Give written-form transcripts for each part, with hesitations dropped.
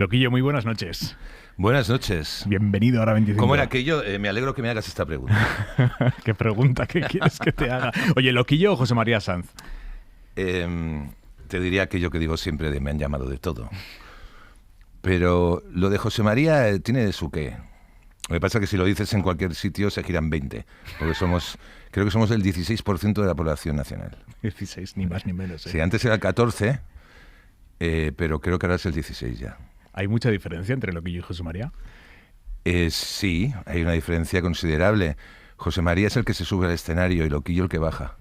Loquillo, muy buenas noches. Buenas noches. Bienvenido a Hora 25. ¿Cómo era aquello? Me alegro que me hagas esta pregunta. ¿Qué pregunta? ¿Qué quieres que te haga? Oye, ¿Loquillo o José María Sanz? Te diría aquello que digo siempre de me han llamado de todo. Pero lo de José María tiene de su qué. Lo que pasa es que si lo dices en cualquier sitio se giran 20. Porque creo que somos el 16% de la población nacional. 16, ni más ni menos. Sí, antes era el 14, pero creo que ahora es el 16 ya. ¿Hay mucha diferencia entre Loquillo y José María? Sí, hay una diferencia considerable. José María es el que se sube al escenario y Loquillo el que baja.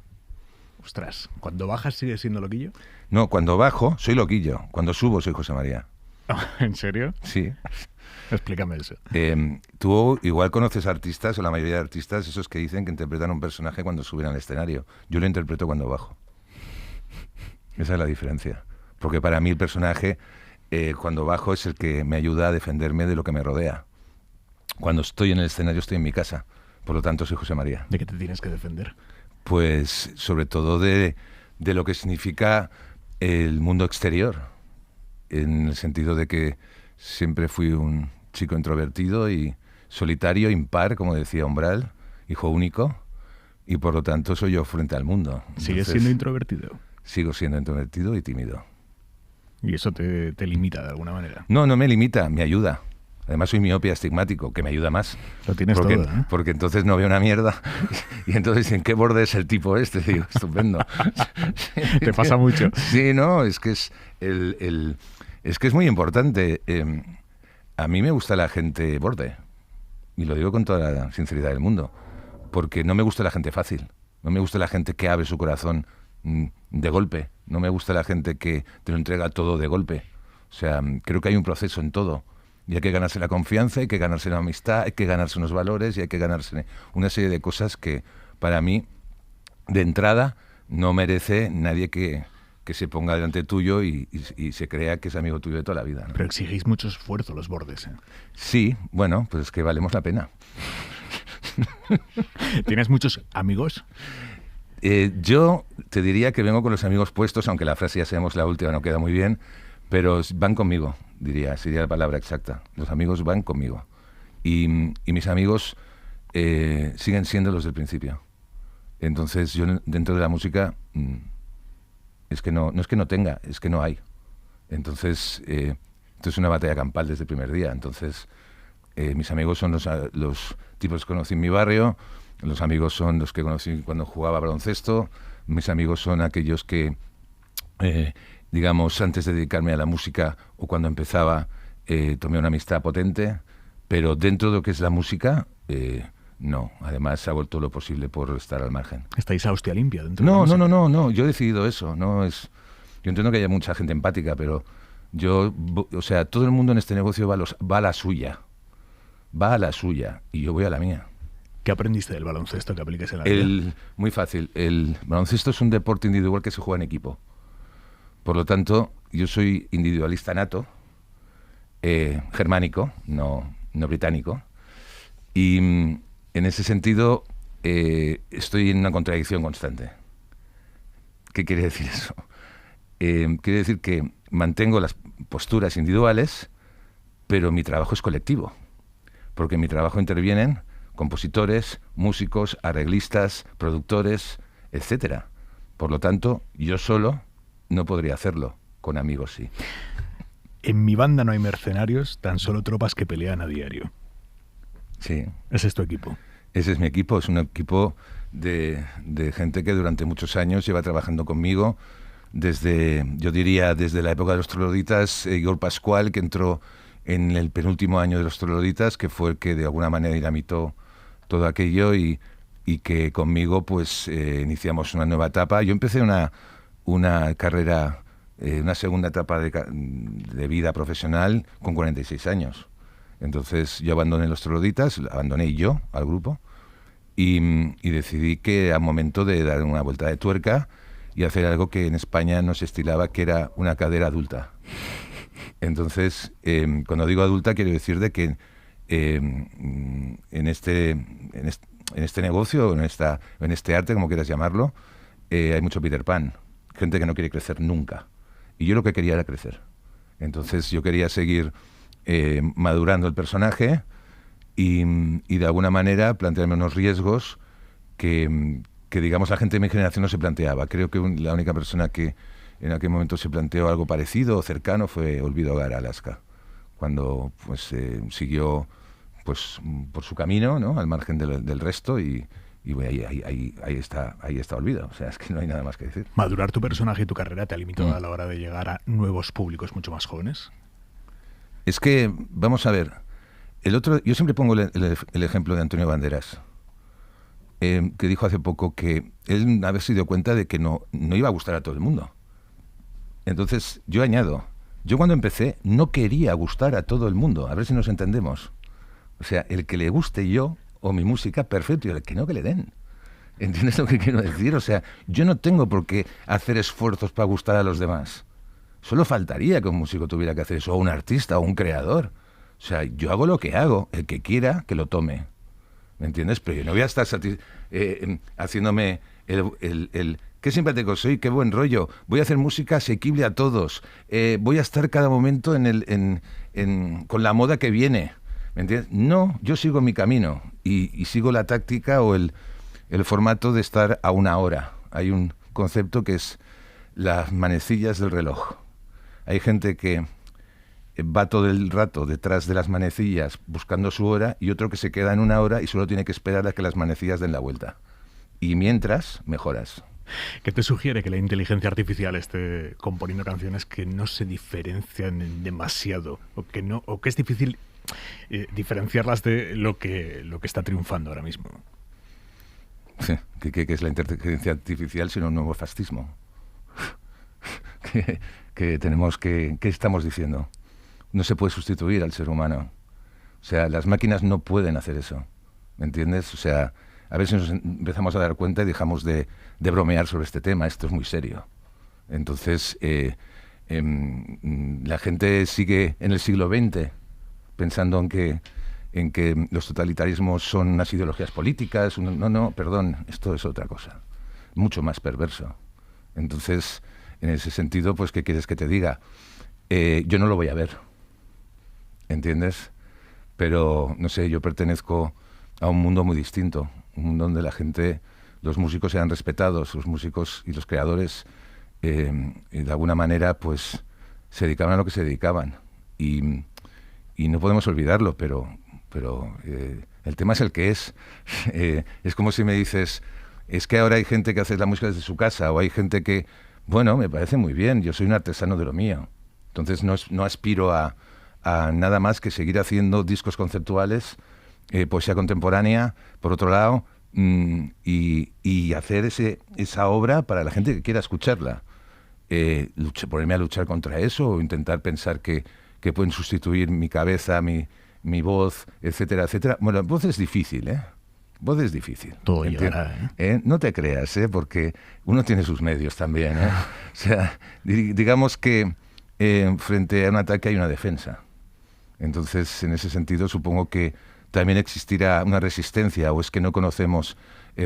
Ostras, ¿cuando bajas sigues siendo Loquillo? No, cuando bajo soy Loquillo, cuando subo soy José María. ¿En serio? Sí. Explícame eso. Tú igual conoces artistas, o la mayoría de artistas, esos que dicen que interpretan un personaje cuando suben al escenario. Yo lo interpreto cuando bajo. Esa es la diferencia. Porque para mí el personaje, cuando bajo, es el que me ayuda a defenderme de lo que me rodea. Cuando estoy en el escenario estoy en mi casa. Por lo tanto, soy José María. ¿De qué te tienes que defender? Pues sobre todo de lo que significa el mundo exterior. En el sentido de que siempre fui un chico introvertido y solitario, impar, como decía Umbral, hijo único, y por lo tanto soy yo frente al mundo. ¿Sigues siendo introvertido? Sigo siendo introvertido y tímido. ¿Y eso te limita de alguna manera? No, no me limita, me ayuda. Además soy miopia astigmático, que me ayuda más. Lo tienes porque, todo, ¿eh? Porque entonces no veo una mierda. Y entonces, ¿en qué borde es el tipo este? Digo, estupendo. ¿Te pasa mucho? Sí, no, es que es es que es muy importante. A mí me gusta la gente borde. Y lo digo con toda la sinceridad del mundo. Porque no me gusta la gente fácil. No me gusta la gente que abre su corazón de golpe. No me gusta la gente que te lo entrega todo de golpe. O sea, creo que hay un proceso en todo. Y hay que ganarse la confianza, hay que ganarse la amistad, hay que ganarse unos valores y hay que ganarse una serie de cosas que para mí, de entrada, no merece nadie que se ponga delante tuyo y se crea que es amigo tuyo de toda la vida, ¿no? Pero exigís mucho esfuerzo los bordes, ¿eh? Sí, bueno, pues es que valemos la pena. ¿Tienes muchos amigos? Yo te diría que vengo con los amigos puestos, aunque la frase ya sabemos la última, no queda muy bien, pero van conmigo, sería la palabra exacta. Los amigos van conmigo. Y mis amigos siguen siendo los del principio. Entonces yo dentro de la música es que no es que no tenga, es que no hay. Entonces esto es una batalla campal desde el primer día. Entonces mis amigos son los tipos que conocí en mi barrio, los amigos son los que conocí cuando jugaba baloncesto, mis amigos son aquellos que digamos, antes de dedicarme a la música o cuando empezaba, tomé una amistad potente, pero dentro de lo que es la música, no. Además, se ha vuelto lo posible por estar al margen. ¿Estáis a hostia limpia dentro de la música? No. Yo he decidido eso. Yo entiendo que haya mucha gente empática, pero todo el mundo en este negocio va a la suya. Va a la suya y yo voy a la mía. ¿Qué aprendiste del baloncesto que apliques en la vida? Muy fácil. El baloncesto es un deporte individual que se juega en equipo. Por lo tanto, yo soy individualista nato, germánico, no británico, y en ese sentido estoy en una contradicción constante. ¿Qué quiere decir eso? Quiere decir que mantengo las posturas individuales, pero mi trabajo es colectivo, porque en mi trabajo intervienen compositores, músicos, arreglistas, productores, etcétera. Por lo tanto, yo solo no podría hacerlo, con amigos sí. En mi banda no hay mercenarios, tan solo tropas que pelean a diario. Sí. Ese es tu equipo. Ese es mi equipo, es un equipo de gente que durante muchos años lleva trabajando conmigo, yo diría, desde la época de los Trogloditas, Igor Pascual, que entró en el penúltimo año de los Trogloditas, que fue el que de alguna manera dinamitó todo aquello y que conmigo pues iniciamos una nueva etapa. Yo empecé una carrera, una segunda etapa de vida profesional con 46 años. Entonces yo abandoné los Trogloditas, abandoné yo al grupo y decidí que era momento de dar una vuelta de tuerca y hacer algo que en España no se estilaba, que era una cadera adulta. Entonces, cuando digo adulta quiero decir de que en este negocio, en este arte, como quieras llamarlo, hay mucho Peter Pan. Gente que no quiere crecer nunca. Y yo lo que quería era crecer. Entonces yo quería seguir madurando el personaje y de alguna manera plantearme unos riesgos que digamos la gente de mi generación no se planteaba. Creo que la única persona que en aquel momento se planteó algo parecido o cercano fue Olvido Gara Alaska, cuando pues siguió pues por su camino, ¿no? Al margen del resto y bueno, ahí está Olvido. O sea, es que no hay nada más que decir. ¿Madurar tu personaje y tu carrera te ha limitado a la hora de llegar a nuevos públicos mucho más jóvenes? Es que, vamos a ver, yo siempre pongo el ejemplo de Antonio Banderas, que dijo hace poco que él había se dio cuenta de que no iba a gustar a todo el mundo. Entonces, yo añado, yo cuando empecé no quería gustar a todo el mundo, a ver si nos entendemos. O sea, el que le guste yo o mi música, perfecto, y el que no, que le den. ¿Entiendes lo que quiero decir? O sea, yo no tengo por qué hacer esfuerzos para gustar a los demás. Solo faltaría que un músico tuviera que hacer eso, o un artista, o un creador. O sea, yo hago lo que hago, el que quiera, que lo tome. ¿Me entiendes? Pero yo no voy a estar haciéndome el qué simpático soy, qué buen rollo. Voy a hacer música asequible a todos. Voy a estar cada momento con la moda que viene. ¿Me entiendes? No, yo sigo mi camino y sigo la táctica o el formato de estar a una hora. Hay un concepto que es las manecillas del reloj. Hay gente que va todo el rato detrás de las manecillas buscando su hora y otro que se queda en una hora y solo tiene que esperar a que las manecillas den la vuelta. Y mientras, mejoras. ¿Qué te sugiere que la inteligencia artificial esté componiendo canciones que no se diferencian demasiado o que es difícil diferenciarlas de lo que está triunfando ahora mismo? ¿Qué es la inteligencia artificial sino un nuevo fascismo? ¿Qué estamos diciendo? No se puede sustituir al ser humano. O sea, las máquinas no pueden hacer eso. ¿Me entiendes? O sea, a ver si nos empezamos a dar cuenta y dejamos de bromear sobre este tema. Esto es muy serio. Entonces, la gente sigue en el siglo XX pensando en que los totalitarismos son unas ideologías políticas. No, perdón, esto es otra cosa. Mucho más perverso. Entonces, en ese sentido, pues, ¿qué quieres que te diga? Yo no lo voy a ver. ¿Entiendes? Pero, no sé, yo pertenezco a un mundo muy distinto. Un mundo donde la gente, los músicos sean respetados, los músicos y los creadores, de alguna manera, pues, se dedicaban a lo que se dedicaban. Y no podemos olvidarlo, pero el tema es el que es. Es como si me dices, es que ahora hay gente que hace la música desde su casa, o hay gente que, bueno, me parece muy bien, yo soy un artesano de lo mío. Entonces no aspiro a nada más que seguir haciendo discos conceptuales, poesía contemporánea, por otro lado, y hacer esa obra para la gente que quiera escucharla. Ponerme a luchar contra eso o intentar pensar que pueden sustituir mi cabeza, mi voz, etcétera, etcétera. Bueno, voz es difícil, ¿eh? Voz es difícil. Todo llegará, No te creas, porque uno tiene sus medios también, ¿eh? O sea, digamos que frente a un ataque hay una defensa. Entonces, en ese sentido, supongo que también existirá una resistencia, o es que no conocemos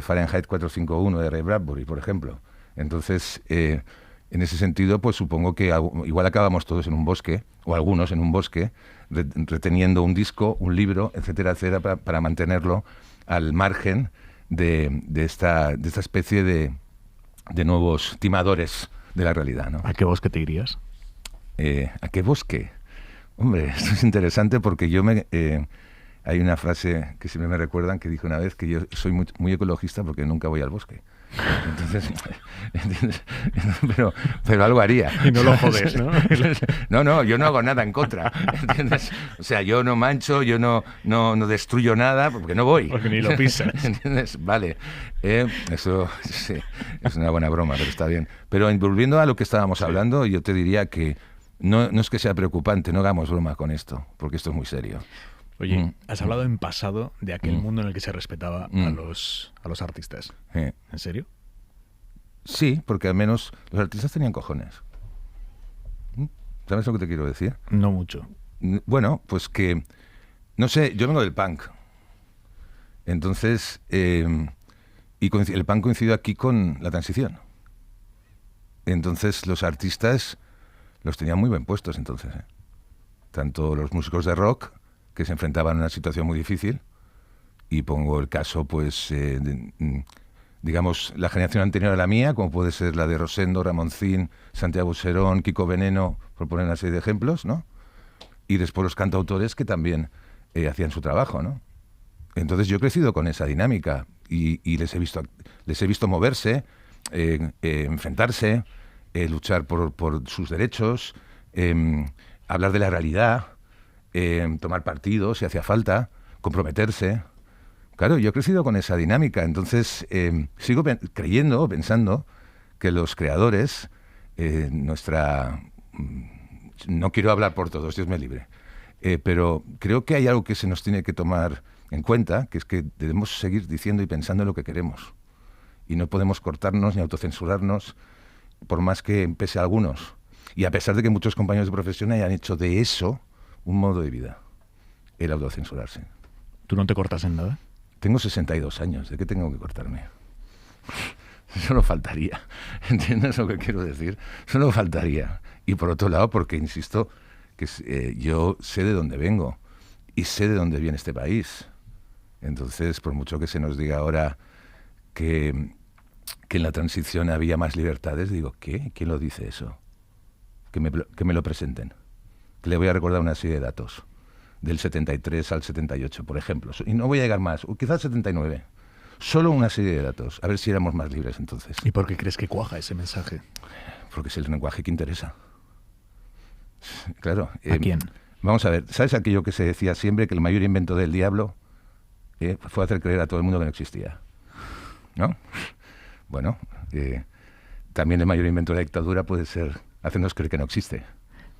Fahrenheit 451 de Ray Bradbury, por ejemplo. Entonces, en ese sentido, pues supongo que igual acabamos todos en un bosque, o algunos en un bosque, reteniendo un disco, un libro, etcétera, etcétera, para mantenerlo al margen de esta especie de nuevos timadores de la realidad, ¿no? ¿A qué bosque te irías? ¿A qué bosque? Hombre, esto es interesante porque hay una frase que siempre me recuerdan que dije una vez que yo soy muy, muy ecologista porque nunca voy al bosque. Entonces, pero algo haría. Y no lo jodes, ¿no? No, yo no hago nada en contra, ¿entiendes? O sea, yo no mancho, yo no destruyo nada porque no voy. Porque ni lo pisas. ¿Entiendes? Vale. Eso sí, es una buena broma, pero está bien. Pero volviendo a lo que estábamos hablando, yo te diría que no es que sea preocupante, no hagamos broma con esto, porque esto es muy serio. Oye, has hablado en pasado de aquel mundo en el que se respetaba a los artistas. ¿En serio? Sí, porque al menos los artistas tenían cojones. ¿Sabes lo que te quiero decir? No mucho. Bueno, pues que, no sé, yo vengo del punk. Entonces, y el punk coincidió aquí con la transición. Entonces, los artistas los tenían muy bien puestos entonces, tanto los músicos de rock, que se enfrentaban a una situación muy difícil, y pongo el caso, pues, digamos, la generación anterior a la mía, como puede ser la de Rosendo, Ramoncín, Santiago Serón, Kiko Veneno, por poner una serie de ejemplos, ¿no? Y después los cantautores que también hacían su trabajo, ¿no? Entonces yo he crecido con esa dinámica y les he visto moverse, enfrentarse, luchar por sus derechos, hablar de la realidad, tomar partido si hacía falta, comprometerse. Claro, yo he crecido con esa dinámica, entonces sigo creyendo, pensando que los creadores, no quiero hablar por todos, Dios me libre, pero creo que hay algo que se nos tiene que tomar en cuenta, que es que debemos seguir diciendo y pensando lo que queremos. Y no podemos cortarnos ni autocensurarnos, por más que pese a algunos. Y a pesar de que muchos compañeros de profesión hayan hecho de eso un modo de vida, el autocensurarse. ¿Tú no te cortas en nada? Tengo 62 años, ¿de qué tengo que cortarme? Solo faltaría, ¿entiendes lo que quiero decir? Solo faltaría. Y por otro lado, porque insisto, que yo sé de dónde vengo y sé de dónde viene este país. Entonces, por mucho que se nos diga ahora que en la transición había más libertades, digo, ¿qué? ¿Quién lo dice eso? Que me lo presenten. Que le voy a recordar una serie de datos, del 73 al 78, por ejemplo. Y no voy a llegar más, o quizás 79. Solo una serie de datos, a ver si éramos más libres entonces. ¿Y por qué crees que cuaja ese mensaje? Porque es el lenguaje que interesa. Claro. ¿A quién? Vamos a ver, ¿sabes aquello que se decía siempre, que el mayor invento del diablo fue hacer creer a todo el mundo que no existía? ¿No? Bueno, también el mayor invento de la dictadura puede ser hacernos creer que no existe.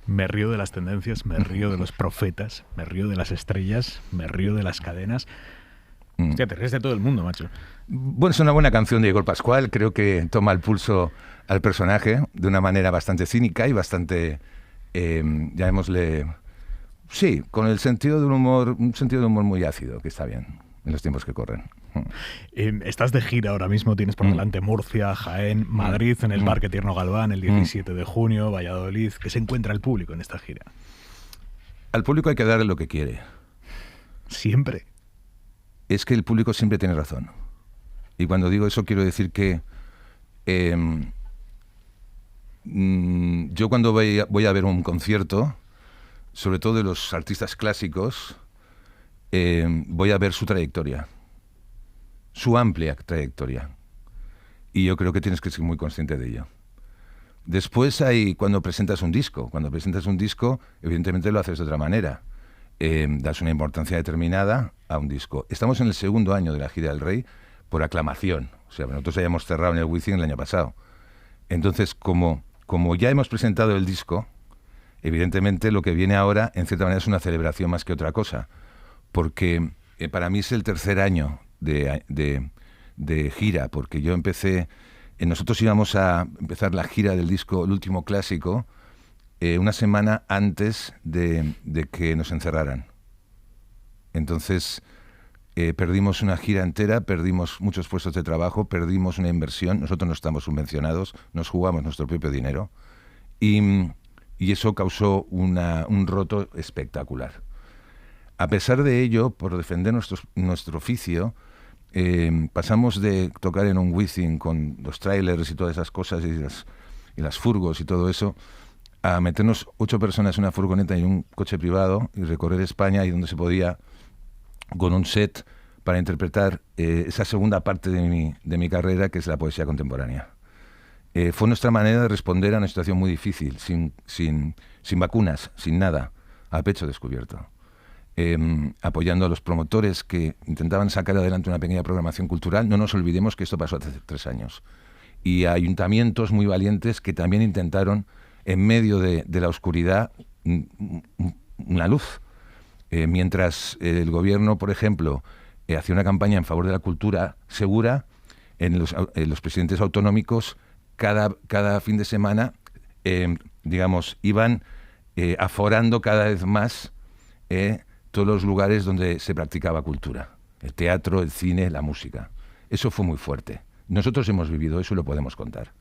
Me río de las tendencias, me río de los profetas, me río de las estrellas, me río de las cadenas. Hostia, te ríes de todo el mundo, macho. Bueno, es una buena canción de Igor Pascual. Creo que toma el pulso al personaje de una manera bastante cínica y bastante, llamémosle, sí, con el sentido de un sentido de humor muy ácido, que está bien en los tiempos que corren. Estás de gira ahora mismo, tienes por delante Murcia, Jaén, Madrid, en el Parque Tierno Galván, el 17 de junio, Valladolid. ¿Qué se encuentra el público en esta gira? Al público hay que darle lo que quiere. ¿Siempre? Es que el público siempre tiene razón. Y cuando digo eso quiero decir que yo cuando voy a ver un concierto, sobre todo de los artistas clásicos, voy a ver su trayectoria, su amplia trayectoria. Y yo creo que tienes que ser muy consciente de ello. Después cuando presentas un disco, evidentemente lo haces de otra manera. Das una importancia determinada a un disco. Estamos en el segundo año de la gira del Rey por aclamación. O sea, nosotros hayamos cerrado en el Wizzing el año pasado. Entonces, como ya hemos presentado el disco, evidentemente lo que viene ahora, en cierta manera, es una celebración más que otra cosa. Porque para mí es el tercer año de gira, porque yo empecé... nosotros íbamos a empezar la gira del disco El Último Clásico una semana antes de que nos encerraran. Entonces perdimos una gira entera, perdimos muchos puestos de trabajo, perdimos una inversión. Nosotros no estamos subvencionados, nos jugamos nuestro propio dinero y eso causó un roto espectacular. A pesar de ello, por defender nuestro oficio, pasamos de tocar en un Wizzing con los trailers y todas esas cosas y las furgos y todo eso, a meternos 8 personas en una furgoneta y un coche privado y recorrer España y donde se podía con un set para interpretar esa segunda parte de mi carrera, que es la poesía contemporánea. Fue nuestra manera de responder a una situación muy difícil, sin vacunas, sin nada, a pecho descubierto. Apoyando a los promotores que intentaban sacar adelante una pequeña programación cultural. No nos olvidemos que esto pasó hace 3 años. Y a ayuntamientos muy valientes que también intentaron, en medio de la oscuridad, una luz. Mientras el gobierno, por ejemplo, hacía una campaña en favor de la cultura segura, en los presidentes autonómicos, cada fin de semana, iban aforando cada vez más todos los lugares donde se practicaba cultura. El teatro, el cine, la música. Eso fue muy fuerte. Nosotros hemos vivido eso y lo podemos contar.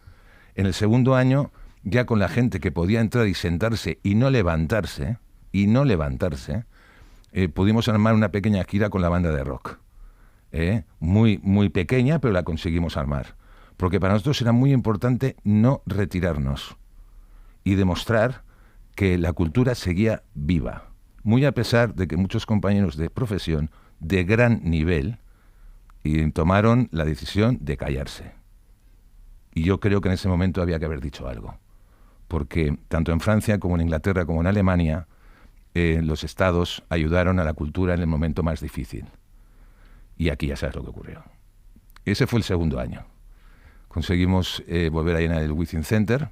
En el segundo año, ya con la gente que podía entrar y sentarse y no levantarse, y no levantarse, pudimos armar una pequeña gira con la banda de rock. Muy, muy pequeña, pero la conseguimos armar. Porque para nosotros era muy importante no retirarnos y demostrar que la cultura seguía viva. Muy a pesar de que muchos compañeros de profesión de gran nivel tomaron la decisión de callarse. Y yo creo que en ese momento había que haber dicho algo. Porque tanto en Francia como en Inglaterra como en Alemania, los estados ayudaron a la cultura en el momento más difícil. Y aquí ya sabes lo que ocurrió. Ese fue el segundo año. Conseguimos volver a llenar el Within Center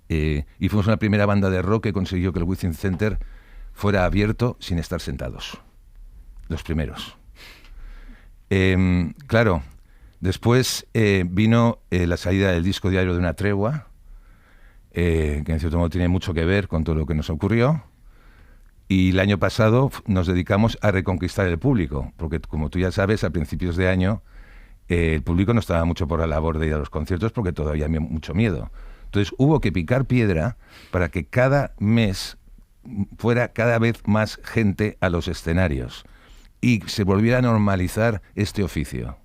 y fuimos una primera banda de rock que consiguió que el Within Center fuera abierto sin estar sentados. Los primeros. Claro, después vino la salida del disco Diario de una tregua, que en cierto modo tiene mucho que ver con todo lo que nos ocurrió. Y el año pasado nos dedicamos a reconquistar el público, porque como tú ya sabes, a principios de año el público no estaba mucho por la labor de ir a los conciertos porque todavía había mucho miedo. Entonces hubo que picar piedra para que cada mes fuera cada vez más gente a los escenarios y se volviera a normalizar este oficio.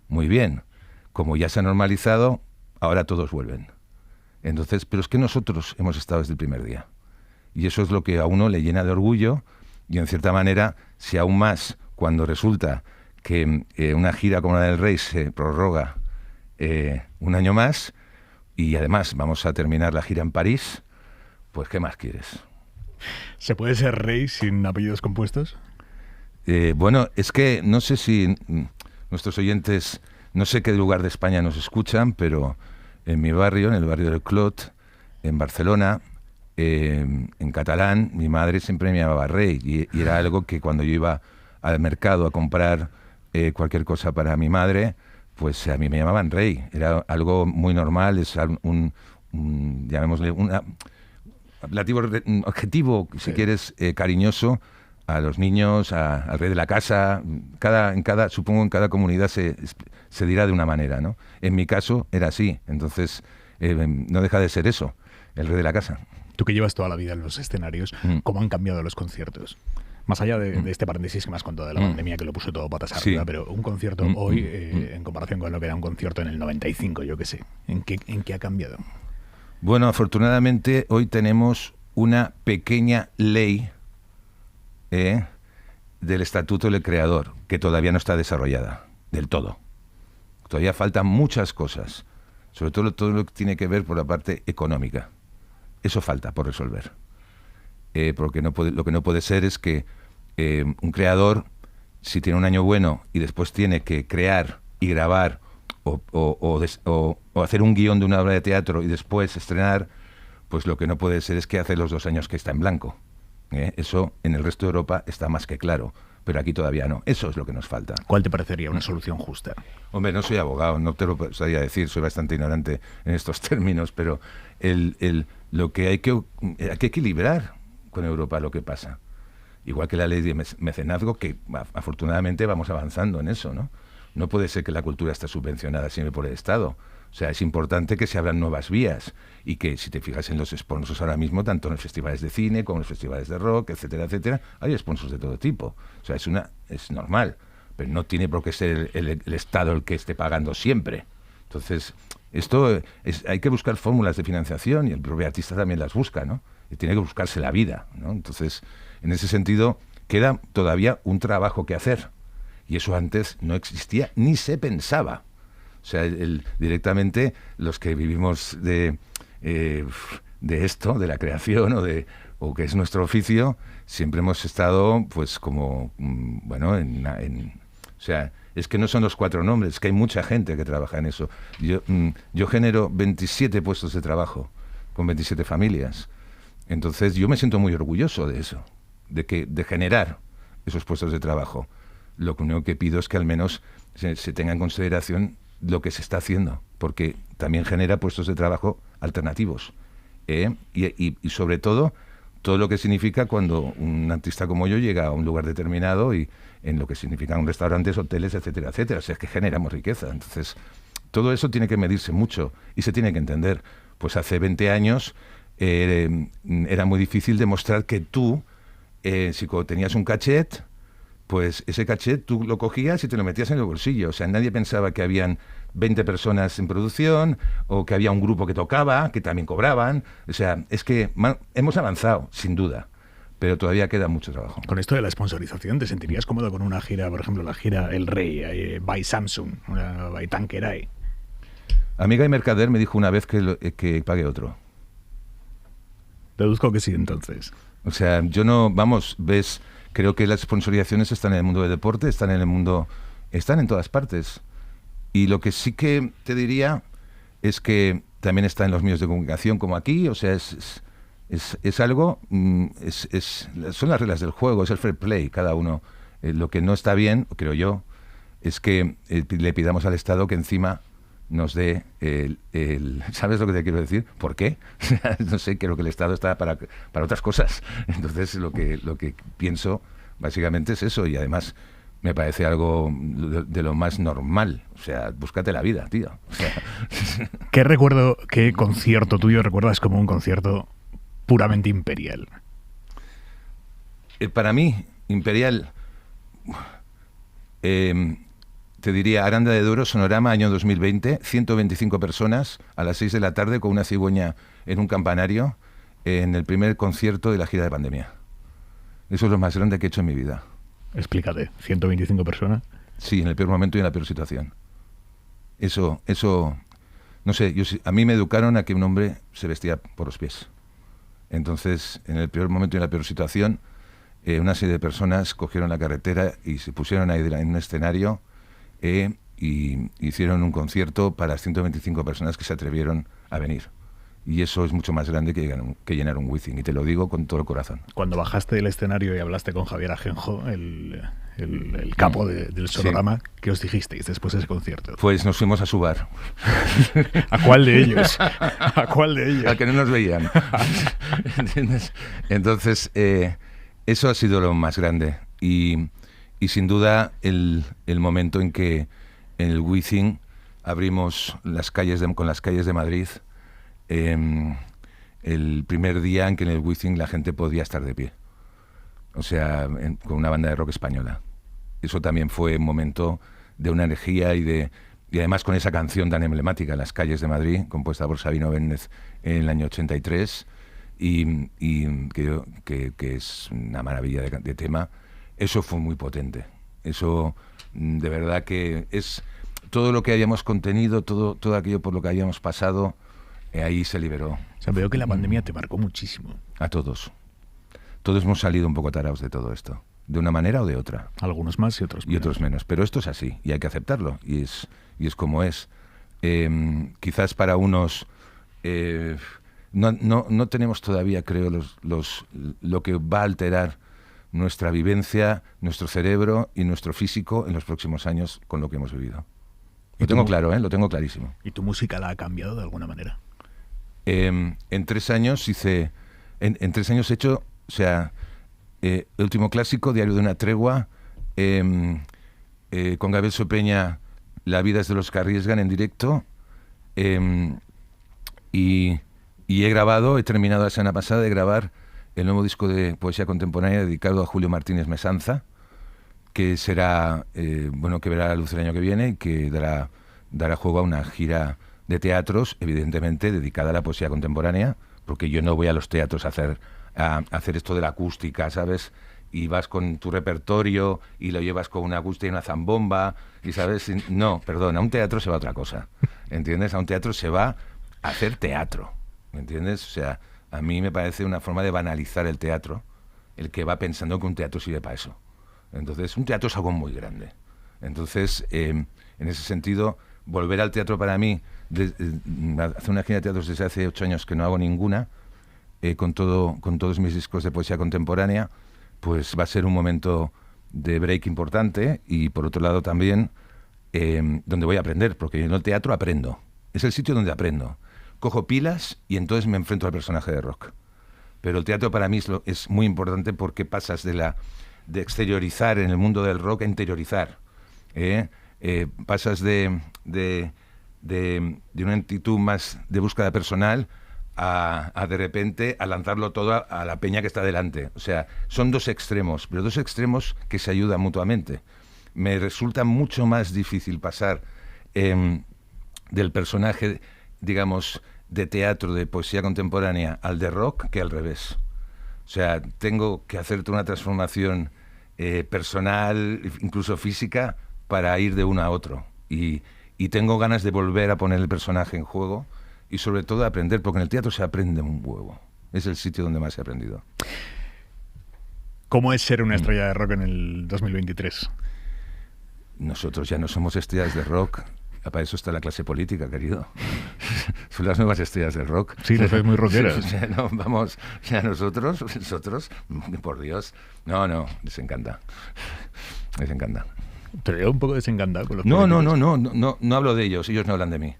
Muy bien, como ya se ha normalizado, ahora todos vuelven. Entonces, pero es que nosotros hemos estado desde el primer día. Y eso es lo que a uno le llena de orgullo y en cierta manera, si aún más cuando resulta que una gira como la del Rey se prorroga un año más y además vamos a terminar la gira en París, pues ¿qué más quieres? ¿Se puede ser rey sin apellidos compuestos? Bueno, es que no sé si nuestros oyentes, no sé qué lugar de España nos escuchan, pero en mi barrio, en el barrio del Clot, en Barcelona, en catalán, mi madre siempre me llamaba Rey y era algo que cuando yo iba al mercado a comprar cualquier cosa para mi madre, pues a mí me llamaban Rey. Era algo muy normal, es llamémosle, un adjetivo, si quieres, cariñoso a los niños, al rey de la casa. Supongo en cada comunidad se dirá de una manera, ¿no? En mi caso era así, entonces no deja de ser eso, el rey de la casa. Tú que llevas toda la vida en los escenarios, ¿cómo han cambiado los conciertos? Más allá de este paréntesis que me has contado de la pandemia, que lo puso todo patas arriba, sí. Pero un concierto hoy, en comparación con lo que era un concierto en el 95, yo qué sé, ¿en qué ha cambiado? Bueno, afortunadamente hoy tenemos una pequeña ley del Estatuto del Creador, que todavía no está desarrollada del todo. Todavía faltan muchas cosas, sobre todo lo que tiene que ver por la parte económica. Eso falta por resolver. Porque lo que no puede ser es que un creador, si tiene un año bueno y después tiene que crear y grabar o hacer un guión de una obra de teatro y después estrenar, pues lo que no puede ser es que hace los 2 años que está en blanco. Eso en el resto de Europa está más que claro, pero aquí todavía no. Eso es lo que nos falta. ¿Cuál te parecería una solución justa? Hombre, no soy abogado, no te lo sabría decir, soy bastante ignorante en estos términos, pero lo que hay que equilibrar con Europa lo que pasa. Igual que la ley de mecenazgo, que afortunadamente vamos avanzando en eso, ¿no? No puede ser que la cultura esté subvencionada siempre por el Estado. O sea, es importante que se abran nuevas vías y que, si te fijas en los sponsors ahora mismo, tanto en los festivales de cine como en los festivales de rock, etcétera, etcétera, hay sponsors de todo tipo. O sea, es normal, pero no tiene por qué ser el Estado el que esté pagando siempre. Entonces, hay que buscar fórmulas de financiación y el propio artista también las busca, ¿no? Y tiene que buscarse la vida, ¿no? Entonces, en ese sentido, queda todavía un trabajo que hacer. Y eso antes no existía ni se pensaba. O sea, directamente los que vivimos de esto, de la creación o que es nuestro oficio, siempre hemos estado, pues, como, bueno, o sea, es que no son los 4 nombres, es que hay mucha gente que trabaja en eso. Yo genero 27 puestos de trabajo con 27 familias. Entonces, yo me siento muy orgulloso de eso, de generar esos puestos de trabajo. Lo único que pido es que al menos se tenga en consideración lo que se está haciendo, porque también genera puestos de trabajo alternativos. Y sobre todo lo que significa cuando un artista como yo llega a un lugar determinado y en lo que significan restaurantes, hoteles, etcétera, etcétera. O sea, es que generamos riqueza. Entonces, todo eso tiene que medirse mucho y se tiene que entender. Pues hace 20 años era muy difícil demostrar que tú, si tenías un cachet, pues ese cachet tú lo cogías y te lo metías en el bolsillo. O sea, nadie pensaba que habían 20 personas en producción o que había un grupo que tocaba, que también cobraban. O sea, es que hemos avanzado, sin duda, pero todavía queda mucho trabajo. Con esto de la sponsorización, ¿te sentirías cómodo con una gira, por ejemplo, la gira El Rey, by Samsung, by Tanqueray? A mí Guy Mercader me dijo una vez que pague otro. Deduzco que sí, entonces. O sea, yo no, vamos, ves, creo que las sponsorizaciones están en el mundo del deporte, están en todas partes. Y lo que sí que te diría es que también está en los medios de comunicación como aquí, o sea, es algo, son las reglas del juego, es el fair play, cada uno. Lo que no está bien, creo yo, es que le pidamos al Estado que encima nos dé ¿sabes lo que te quiero decir? ¿Por qué? No sé, creo que el Estado está para otras cosas. Entonces lo que pienso básicamente es eso, y además me parece algo de lo más normal. O sea, búscate la vida, tío. O sea, ¿Qué concierto tuyo recuerdas como un concierto puramente imperial? Para mí, imperial, te diría Aranda de Duero, Sonorama, año 2020, 125 personas a las 6 de la tarde con una cigüeña en un campanario en el primer concierto de la gira de pandemia. Eso es lo más grande que he hecho en mi vida. Explícate, 125 personas. Sí, en el peor momento y en la peor situación. Eso, no sé, a mí me educaron a que un hombre se vestía por los pies. Entonces, en el peor momento y en la peor situación, una serie de personas cogieron la carretera y se pusieron ahí en un escenario y hicieron un concierto para las 125 personas que se atrevieron a venir. Y eso es mucho más grande que llenar un Wizzing, y te lo digo con todo el corazón. Cuando bajaste del escenario y hablaste con Javier Ajenjo, el capo del Sonorama, sí, ¿qué os dijisteis después de ese concierto? Pues nos fuimos a su bar. ¿A cuál de ellos? ¿A cuál de ellos? A que no nos veían. ¿Entiendes? Entonces, eso ha sido lo más grande. Y sin duda el momento en que en el Wizzing abrimos con las calles de Madrid, el primer día en que en el Wizzing la gente podía estar de pie. O sea, con una banda de rock española. Eso también fue un momento de una energía y además con esa canción tan emblemática, Las calles de Madrid, compuesta por Sabino Bénez en el año 83, y que es una maravilla de tema. Eso fue muy potente. Eso, de verdad que es todo lo que habíamos contenido, todo aquello por lo que habíamos pasado, ahí se liberó. O sea, veo que la pandemia te marcó muchísimo. A todos. Todos hemos salido un poco tarados de todo esto, de una manera o de otra. Algunos más y otros menos. Y otros menos. Pero esto es así, y hay que aceptarlo, y es como es. Quizás para unos no tenemos todavía, creo, lo que va a alterar nuestra vivencia, nuestro cerebro y nuestro físico en los próximos años con lo que hemos vivido. Lo tengo claro, lo tengo clarísimo. ¿Y tu música la ha cambiado de alguna manera? En 3 años en 3 años he hecho, o sea, el último clásico, Diario de una tregua, con Gabriel Sopeña, La vida es de los que arriesgan, en directo, y he terminado la semana pasada de grabar el nuevo disco de poesía contemporánea dedicado a Julio Martínez Mesanza, que será, que verá la luz el año que viene y que dará juego a una gira de teatros, evidentemente dedicada a la poesía contemporánea, porque yo no voy a los teatros a hacer esto de la acústica, ¿sabes? Y vas con tu repertorio y lo llevas con una acústica y una zambomba, y ¿sabes? No, perdón, a un teatro se va a otra cosa, ¿entiendes? A un teatro se va a hacer teatro, ¿me entiendes? O sea, a mí me parece una forma de banalizar el teatro, el que va pensando que un teatro sirve para eso. Entonces, un teatro es algo muy grande. Entonces, en ese sentido, volver al teatro para mí, hacer una gira de teatros desde hace 8 años que no hago ninguna, con todos mis discos de poesía contemporánea, pues va a ser un momento de break importante, y por otro lado también donde voy a aprender, porque yo en el teatro aprendo. Es el sitio donde aprendo. Cojo pilas y entonces me enfrento al personaje de rock. Pero el teatro para mí es muy importante, porque pasas de exteriorizar en el mundo del rock a interiorizar. Pasas de una actitud más de búsqueda personal a de repente a lanzarlo todo a la peña que está delante. O sea, son dos extremos, pero dos extremos que se ayudan mutuamente. Me resulta mucho más difícil pasar del personaje, digamos, de teatro, de poesía contemporánea, al de rock, que al revés. O sea, tengo que hacerte una transformación personal, incluso física, para ir de uno a otro. Y tengo ganas de volver a poner el personaje en juego y sobre todo aprender, porque en el teatro se aprende un huevo. Es el sitio donde más he aprendido. ¿Cómo es ser una estrella de rock en el 2023? Nosotros ya no somos estrellas de rock. Para eso está la clase política, querido. Son las nuevas estrellas del rock. Sí, no sois muy rockeros. O sea, no, vamos, o sea, nosotros, por Dios. No, les encanta. Les encanta. Te veo un poco desencantado con los políticos. No hablo de ellos no hablan de mí.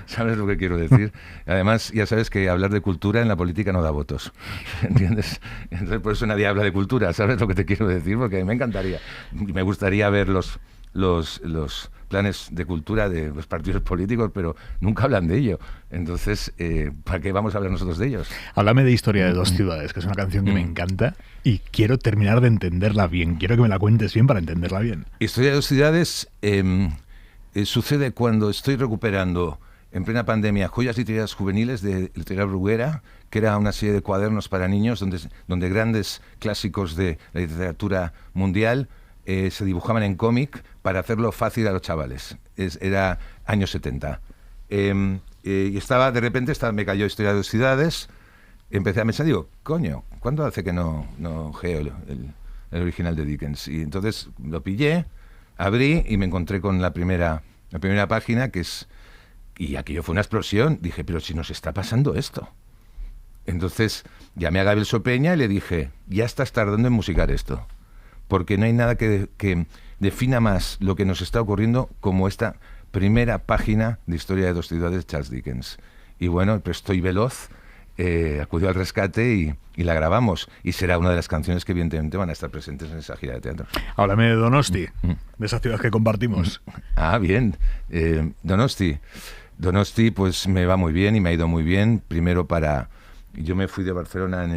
¿Sabes lo que quiero decir? Además, ya sabes que hablar de cultura en la política no da votos. ¿Entiendes? Entonces, por eso nadie habla de cultura. ¿Sabes lo que te quiero decir? Porque a mí me encantaría. Me gustaría ver los planes de cultura de los partidos políticos, pero nunca hablan de ello. Entonces, ¿para qué vamos a hablar nosotros de ellos? Háblame de Historia de dos ciudades, que es una canción que me encanta y quiero terminar de entenderla bien. Quiero que me la cuentes bien para entenderla bien. Historia de dos ciudades sucede cuando estoy recuperando, en plena pandemia, Joyas literarias juveniles de Editorial Bruguera, que era una serie de cuadernos para niños donde grandes clásicos de la literatura mundial se dibujaban en cómic para hacerlo fácil a los chavales. Era años 70. Y de repente me cayó Historia de dos ciudades, empecé a pensar, digo, coño, ¿cuándo hace que no geo el original de Dickens? Y entonces lo pillé, abrí y me encontré con la primera página, y aquello fue una explosión. Dije, pero si nos está pasando esto. Entonces llamé a Gabriel Sopeña y le dije, ya estás tardando en musicar esto, porque no hay nada que defina más lo que nos está ocurriendo como esta primera página de Historia de dos ciudades de Charles Dickens. Y bueno, pues estoy veloz, acudió al rescate y la grabamos. Y será una de las canciones que evidentemente van a estar presentes en esa gira de teatro. Háblame de Donosti, de esa ciudad que compartimos. Bien. Donosti, pues me va muy bien y me ha ido muy bien. Primero yo me fui de Barcelona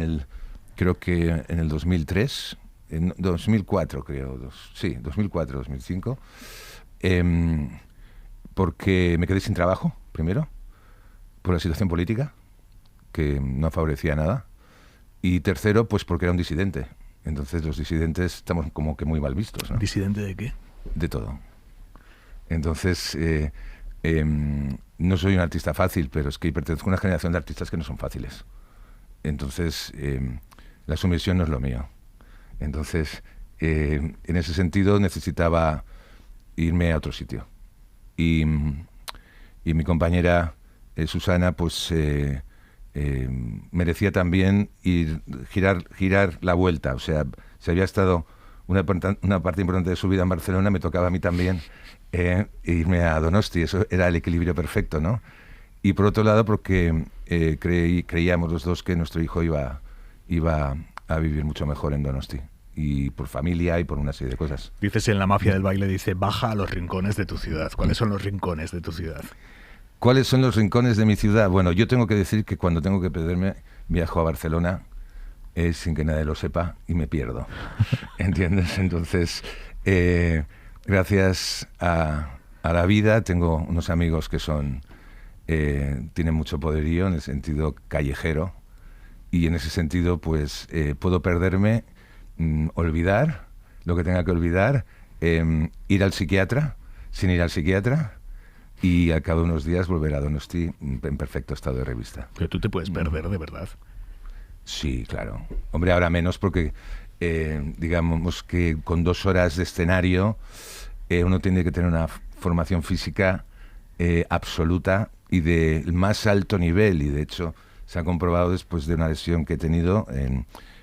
creo que en el 2003, en 2004 creo, 2004, 2005, porque me quedé sin trabajo, primero, por la situación política, que no favorecía nada, y tercero, pues porque era un disidente. Entonces los disidentes estamos como que muy mal vistos, ¿no? ¿Disidente de qué? De todo. Entonces, no soy un artista fácil, pero es que pertenezco a una generación de artistas que no son fáciles. Entonces, la sumisión no es lo mío. Entonces, en ese sentido necesitaba irme a otro sitio. Y mi compañera Susana, pues merecía también girar la vuelta. O sea, si había estado una parte importante de su vida en Barcelona, me tocaba a mí también irme a Donosti. Eso era el equilibrio perfecto, ¿no? Y por otro lado, porque creíamos los dos que nuestro hijo iba a vivir mucho mejor en Donosti, y por familia y por una serie de cosas. Dices en La mafia del baile, dice, baja a los rincones de tu ciudad. ¿Cuáles son los rincones de tu ciudad? ¿Cuáles son los rincones de mi ciudad? Bueno, yo tengo que decir que cuando tengo que perderme, viajo a Barcelona sin que nadie lo sepa y me pierdo. ¿Entiendes? Entonces, gracias a la vida, tengo unos amigos que tienen mucho poderío en el sentido callejero, y en ese sentido, pues, puedo perderme, olvidar lo que tenga que olvidar, ir al psiquiatra, sin ir al psiquiatra, y al cabo de unos días volver a Donosti en perfecto estado de revista. Pero tú te puedes perder, ¿de verdad? Sí, claro. Hombre, ahora menos porque, digamos que con 2 horas de escenario, uno tiene que tener una formación física absoluta y del más alto nivel, y de hecho se ha comprobado después de una lesión que he tenido,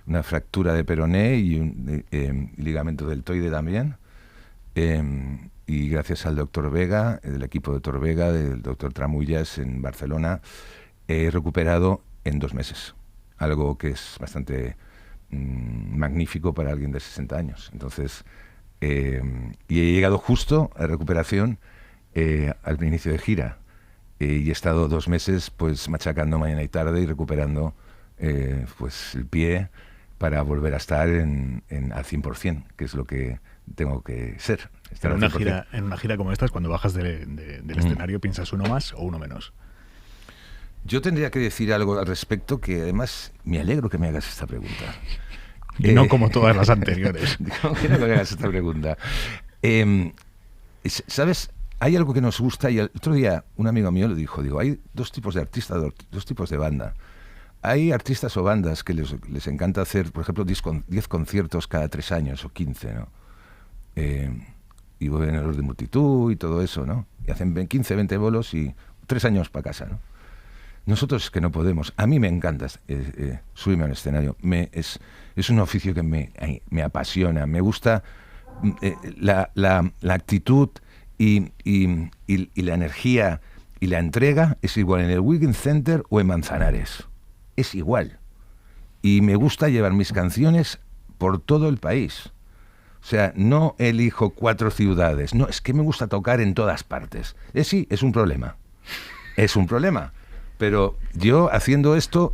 una fractura de peroné y un ligamento deltoide también, y gracias al doctor Vega, del equipo de doctor Vega, del doctor Tramullas en Barcelona, he recuperado en 2 meses, algo que es bastante magnífico para alguien de 60 años. Entonces, y he llegado justo a recuperación al inicio de gira. y he estado 2 meses pues machacando mañana y tarde y recuperando pues el pie para volver a estar al 100%, que es lo que tengo que ser. En una gira como esta, cuando bajas del escenario, ¿piensas uno más o uno menos? Yo tendría que decir algo al respecto, que además me alegro que me hagas esta pregunta. No como todas las anteriores. No quiero que me hagas esta pregunta. ¿Sabes? Hay algo que nos gusta, y el otro día un amigo mío lo dijo, hay 2 tipos de artistas, 2 tipos de banda. Hay artistas o bandas que les encanta hacer, por ejemplo, 10 conciertos cada 3 años o 15, ¿no? Y vuelven a los de multitud y todo eso, ¿no? Y hacen 15, 20 bolos y 3 años para casa, ¿no? Nosotros es que no podemos. A mí me encanta subirme al escenario. Es un oficio que me apasiona. Me gusta la actitud y la energía y la entrega es igual en el Wiggin Center o en Manzanares. Es igual. Y me gusta llevar mis canciones por todo el país. O sea, no elijo 4 ciudades. No, es que me gusta tocar en todas partes. Sí, es un problema. Es un problema. Pero yo haciendo esto,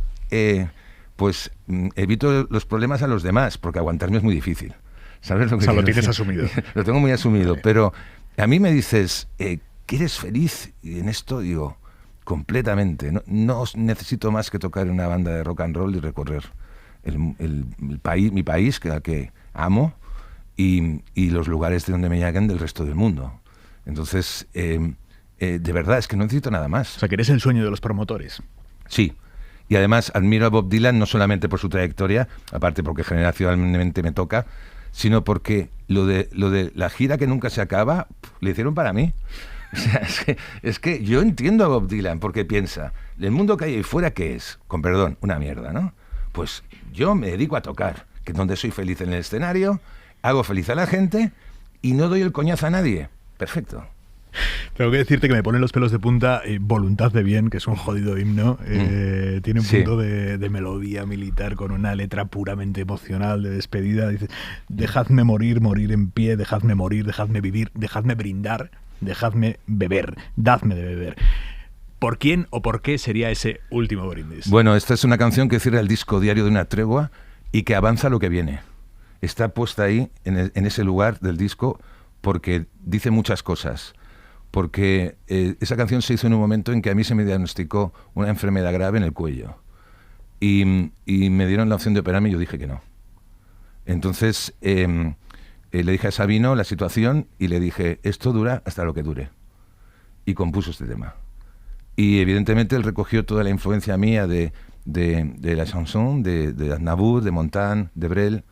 pues evito los problemas a los demás, porque aguantarme es muy difícil. ¿Sabes lo que lo tienes asumido. Lo tengo muy asumido. Pero a mí me dices, ¿que eres feliz? Y en esto digo, completamente. No necesito más que tocar en una banda de rock and roll y recorrer mi país, que amo, y los lugares de donde me llegan del resto del mundo. Entonces, de verdad, es que no necesito nada más. O sea, que eres el sueño de los promotores. Sí. Y además admiro a Bob Dylan no solamente por su trayectoria, aparte porque generacionalmente me toca, sino porque lo de la gira que nunca se acaba, le hicieron para mí. O sea, es que yo entiendo a Bob Dylan porque piensa, el mundo que hay ahí fuera, ¿qué es? Con perdón, una mierda, ¿no? Pues yo me dedico a tocar, que es donde soy feliz en el escenario, hago feliz a la gente y no doy el coñazo a nadie. Perfecto. Tengo que decirte que me ponen los pelos de punta Voluntad de Bien, que es un jodido himno. Tiene un punto de melodía militar con una letra puramente emocional de despedida. Dice, dejadme morir, morir en pie, dejadme morir, dejadme vivir, dejadme brindar, dejadme beber, dadme de beber. ¿Por quién o por qué sería ese último brindis? Bueno, esta es una canción que cierra el disco Diario de una tregua y que avanza lo que viene. Está puesta ahí, en ese lugar del disco, porque dice muchas cosas. Porque esa canción se hizo en un momento en que a mí se me diagnosticó una enfermedad grave en el cuello. Y me dieron la opción de operarme y yo dije que no. Entonces le dije a Sabino la situación y le dije, esto dura hasta lo que dure. Y compuso este tema. Y evidentemente él recogió toda la influencia mía de la chanson, de Aznavour, de Montand, de Brel,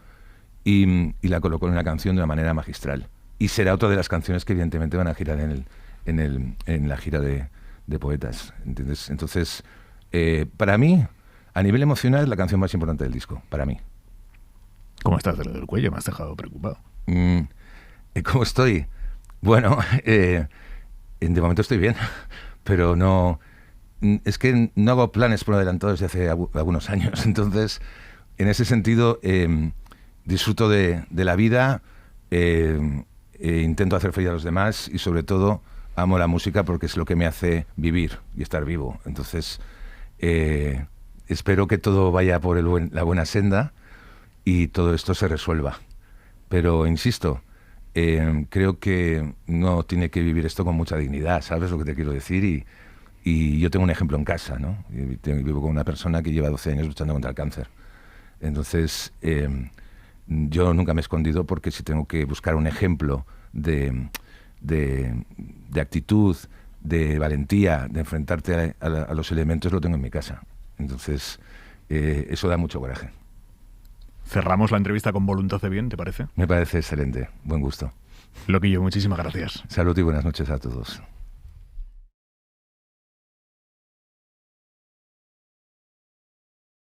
y la colocó en una canción de una manera magistral. Y será otra de las canciones que evidentemente van a girar en la gira de poetas, ¿entiendes? Entonces, para mí, a nivel emocional, es la canción más importante del disco, para mí. ¿Cómo estás de lo del cuello? Me has dejado preocupado. ¿Cómo estoy? Bueno, de momento estoy bien, pero no... Es que no hago planes por adelantado desde hace algunos años, entonces, en ese sentido, disfruto de la vida, intento hacer feliz a los demás y sobre todo amo la música porque es lo que me hace vivir y estar vivo. Entonces espero que todo vaya por la buena senda y todo esto se resuelva. Pero insisto, creo que no tiene que vivir esto con mucha dignidad, ¿sabes lo que te quiero decir? Y yo tengo un ejemplo en casa, ¿no? Vivo con una persona que lleva 12 años luchando contra el cáncer. Entonces yo nunca me he escondido porque si tengo que buscar un ejemplo de actitud, de valentía, de enfrentarte a los elementos, lo tengo en mi casa. Entonces, eso da mucho coraje. Cerramos la entrevista con Voluntad de Bien, ¿te parece? Me parece excelente. Buen gusto. Loquillo, muchísimas gracias. Salud y buenas noches a todos.